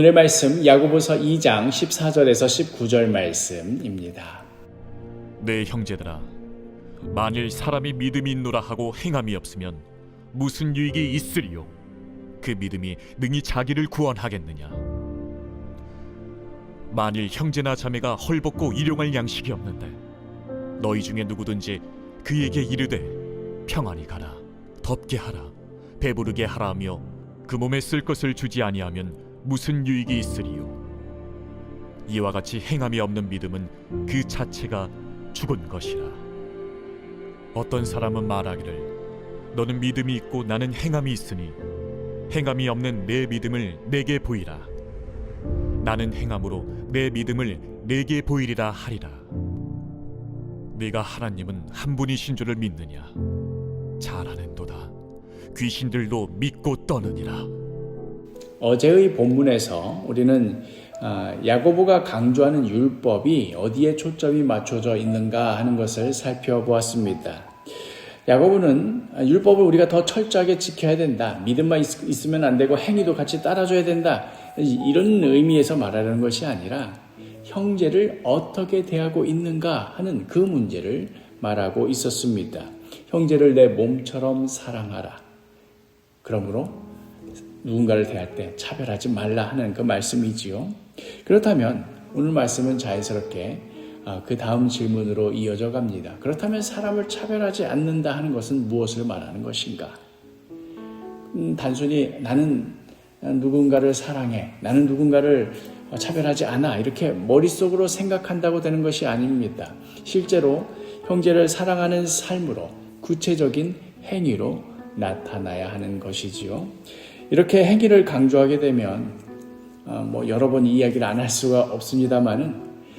오늘의 말씀 야고보서 2장 14절에서 19절 말씀입니다. 내 형제들아, 만일 사람이 믿음이 있노라 하고 행함이 없으면 무슨 유익이 있으리요? 그 믿음이 능히 자기를 구원하겠느냐? 만일 형제나 자매가 헐벗고 일용할 양식이 없는데 너희 중에 누구든지 그에게 이르되 평안히 가라, 덥게 하라, 배부르게 하라 하며 그 몸에 쓸 것을 주지 아니하면 무슨 유익이 있으리요? 이와 같이 행함이 없는 믿음은 그 자체가 죽은 것이라. 어떤 사람은 말하기를 너는 믿음이 있고 나는 행함이 있으니 행함이 없는 내 믿음을 내게 보이라. 나는 행함으로 내 믿음을 내게 보이리라 하리라. 네가 하나님은 한 분이신 줄을 믿느냐? 잘 아는도다. 귀신들도 믿고 떠느니라. 어제의 본문에서 우리는 야고보가 강조하는 율법이 어디에 초점이 맞춰져 있는가 하는 것을 살펴보았습니다. 야고보는 율법을 우리가 더 철저하게 지켜야 된다. 믿음만 있으면 안 되고 행위도 같이 따라줘야 된다. 이런 의미에서 말하는 것이 아니라 형제를 어떻게 대하고 있는가 하는 그 문제를 말하고 있었습니다. 형제를 내 몸처럼 사랑하라. 그러므로 누군가를 대할 때 차별하지 말라 하는 그 말씀이지요. 그렇다면 오늘 말씀은 자연스럽게 그 다음 질문으로 이어져 갑니다. 그렇다면 사람을 차별하지 않는다 하는 것은 무엇을 말하는 것인가? 단순히 나는 누군가를 사랑해, 나는 누군가를 차별하지 않아, 이렇게 머릿속으로 생각한다고 되는 것이 아닙니다. 실제로 형제를 사랑하는 삶으로 구체적인 행위로 나타나야 하는 것이지요. 이렇게 행위를 강조하게 되면 여러 번 이야기를 안 할 수가 없습니다만은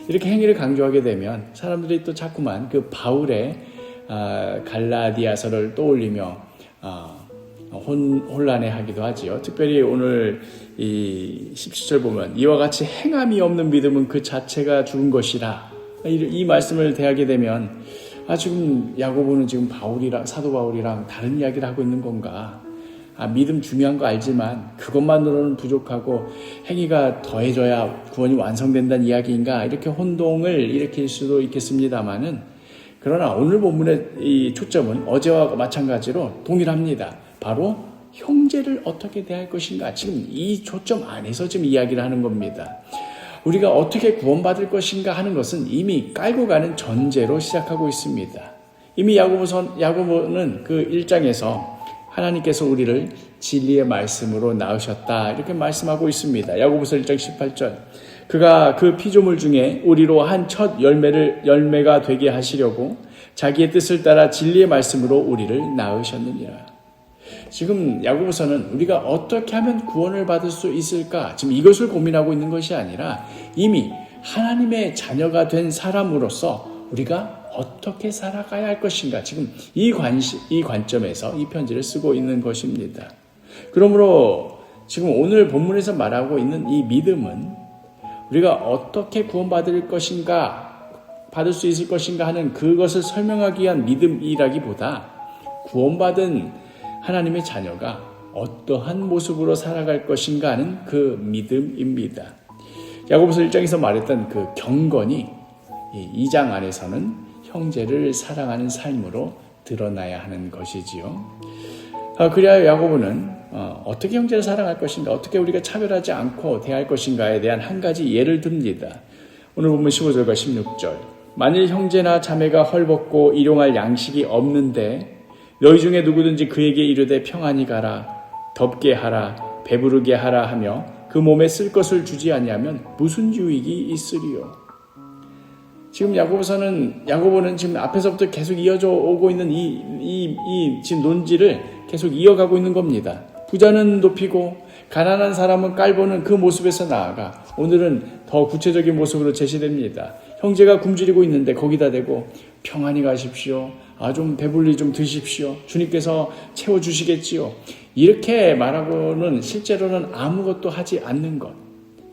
이렇게 행위를 강조하게 되면 사람들이 또 자꾸만 그 바울의 갈라디아서를 떠올리며 혼란해하기도 하지요. 특별히 오늘 이 17절 보면 이와 같이 행함이 없는 믿음은 그 자체가 죽은 것이라, 이 말씀을 대하게 되면 지금 야고보는 지금 사도 바울이랑 다른 이야기를 하고 있는 건가? 믿음 중요한 거 알지만 그것만으로는 부족하고 행위가 더해져야 구원이 완성된다는 이야기인가? 이렇게 혼동을 일으킬 수도 있겠습니다만은, 그러나 오늘 본문의 이 초점은 어제와 마찬가지로 동일합니다. 바로 형제를 어떻게 대할 것인가? 지금 이 초점 안에서 지금 이야기를 하는 겁니다. 우리가 어떻게 구원받을 것인가 하는 것은 이미 깔고 가는 전제로 시작하고 있습니다. 이미 야고보는 그 1장에서 하나님께서 우리를 진리의 말씀으로 낳으셨다, 이렇게 말씀하고 있습니다. 야고보서 1장 18절. 그가 그 피조물 중에 우리로 한 첫 열매가 되게 하시려고 자기의 뜻을 따라 진리의 말씀으로 우리를 낳으셨느니라. 지금 야고보서는 우리가 어떻게 하면 구원을 받을 수 있을까? 지금 이것을 고민하고 있는 것이 아니라 이미 하나님의 자녀가 된 사람으로서 우리가 어떻게 살아가야 할 것인가? 지금 이 관점에서 이 편지를 쓰고 있는 것입니다. 그러므로 지금 오늘 본문에서 말하고 있는 이 믿음은 우리가 어떻게 구원받을 것인가, 받을 수 있을 것인가 하는 그것을 설명하기 위한 믿음이라기보다 구원받은 하나님의 자녀가 어떠한 모습으로 살아갈 것인가 하는 그 믿음입니다. 야고보서 1장에서 말했던 그 경건이 이 2장 안에서는 형제를 사랑하는 삶으로 드러나야 하는 것이지요. 그래야 야고보는 어떻게 형제를 사랑할 것인가, 어떻게 우리가 차별하지 않고 대할 것인가에 대한 한 가지 예를 듭니다. 오늘 보면 15절과 16절. 만일 형제나 자매가 헐벗고 일용할 양식이 없는데 너희 중에 누구든지 그에게 이르되 평안히 가라, 덥게 하라, 배부르게 하라 하며 그 몸에 쓸 것을 주지 아니하면 무슨 유익이 있으리요? 지금 야고보는 지금 앞에서부터 계속 이어져 오고 있는 이 지금 논지를 계속 이어가고 있는 겁니다. 부자는 높이고 가난한 사람은 깔보는 그 모습에서 나아가 오늘은 더 구체적인 모습으로 제시됩니다. 형제가 굶주리고 있는데 거기다 대고 평안히 가십시오. 좀 배불리 좀 드십시오. 주님께서 채워주시겠지요. 이렇게 말하고는 실제로는 아무것도 하지 않는 것.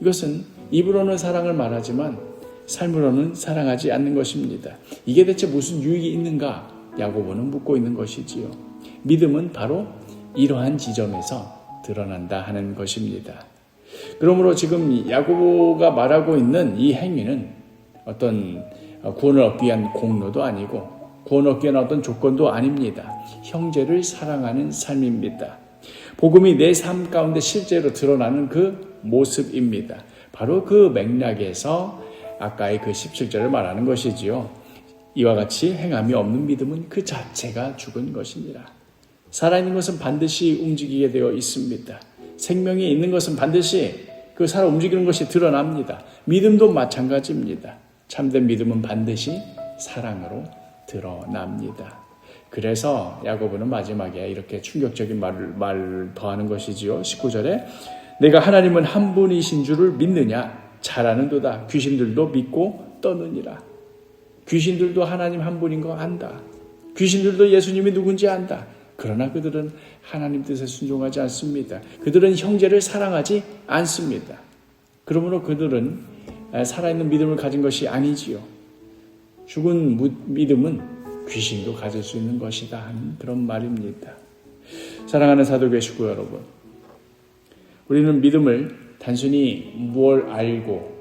이것은 입으로는 사랑을 말하지만 삶으로는 사랑하지 않는 것입니다. 이게 대체 무슨 유익이 있는가? 야고보는 묻고 있는 것이지요. 믿음은 바로 이러한 지점에서 드러난다 하는 것입니다. 그러므로 지금 야고보가 말하고 있는 이 행위는 어떤 구원을 얻기 위한 공로도 아니고 구원을 얻기 위한 어떤 조건도 아닙니다. 형제를 사랑하는 삶입니다. 복음이 내 삶 가운데 실제로 드러나는 그 모습입니다. 바로 그 맥락에서 아까의 그 17절을 말하는 것이지요. 이와 같이 행함이 없는 믿음은 그 자체가 죽은 것이니라. 살아있는 것은 반드시 움직이게 되어 있습니다. 생명이 있는 것은 반드시 그 살아 움직이는 것이 드러납니다. 믿음도 마찬가지입니다. 참된 믿음은 반드시 사랑으로 드러납니다. 그래서 야고보는 마지막에 이렇게 충격적인 말을 더하는 것이지요. 19절에 내가 하나님은 한 분이신 줄을 믿느냐? 잘 아는도다. 귀신들도 믿고 떠느니라. 귀신들도 하나님 한 분인 거 안다. 귀신들도 예수님이 누군지 안다. 그러나 그들은 하나님 뜻에 순종하지 않습니다. 그들은 형제를 사랑하지 않습니다. 그러므로 그들은 살아있는 믿음을 가진 것이 아니지요. 죽은 믿음은 귀신도 가질 수 있는 것이다 하는 그런 말입니다. 사랑하는 사도교회 식구 여러분, 우리는 믿음을 단순히 뭘 알고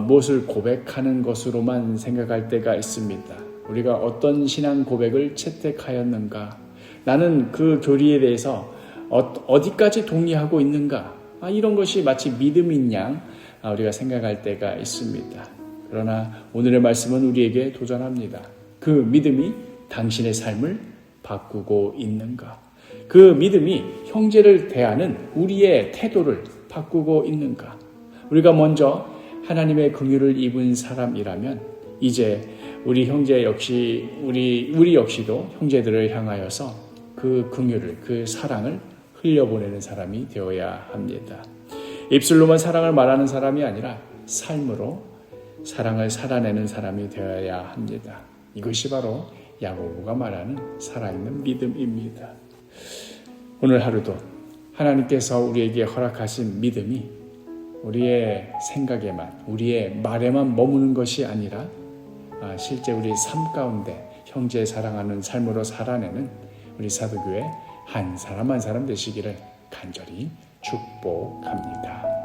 무엇을 고백하는 것으로만 생각할 때가 있습니다. 우리가 어떤 신앙 고백을 채택하였는가, 나는 그 교리에 대해서 어디까지 동의하고 있는가, 이런 것이 마치 믿음인 양 우리가 생각할 때가 있습니다. 그러나 오늘의 말씀은 우리에게 도전합니다. 그 믿음이 당신의 삶을 바꾸고 있는가? 그 믿음이 형제를 대하는 우리의 태도를 바꾸고 있는가? 우리가 먼저 하나님의 긍휼을 입은 사람이라면 이제 우리 형제 역시 우리 역시도 형제들을 향하여서 그 긍휼을, 그 사랑을 흘려보내는 사람이 되어야 합니다. 입술로만 사랑을 말하는 사람이 아니라 삶으로 사랑을 살아내는 사람이 되어야 합니다. 이것이 바로 야고보가 말하는 살아있는 믿음입니다. 오늘 하루도 하나님께서 우리에게 허락하신 믿음이 우리의 생각에만, 우리의 말에만 머무는 것이 아니라 실제 우리 삶 가운데 형제 사랑하는 삶으로 살아내는 우리 사도교회 한 사람 한 사람 되시기를 간절히 축복합니다.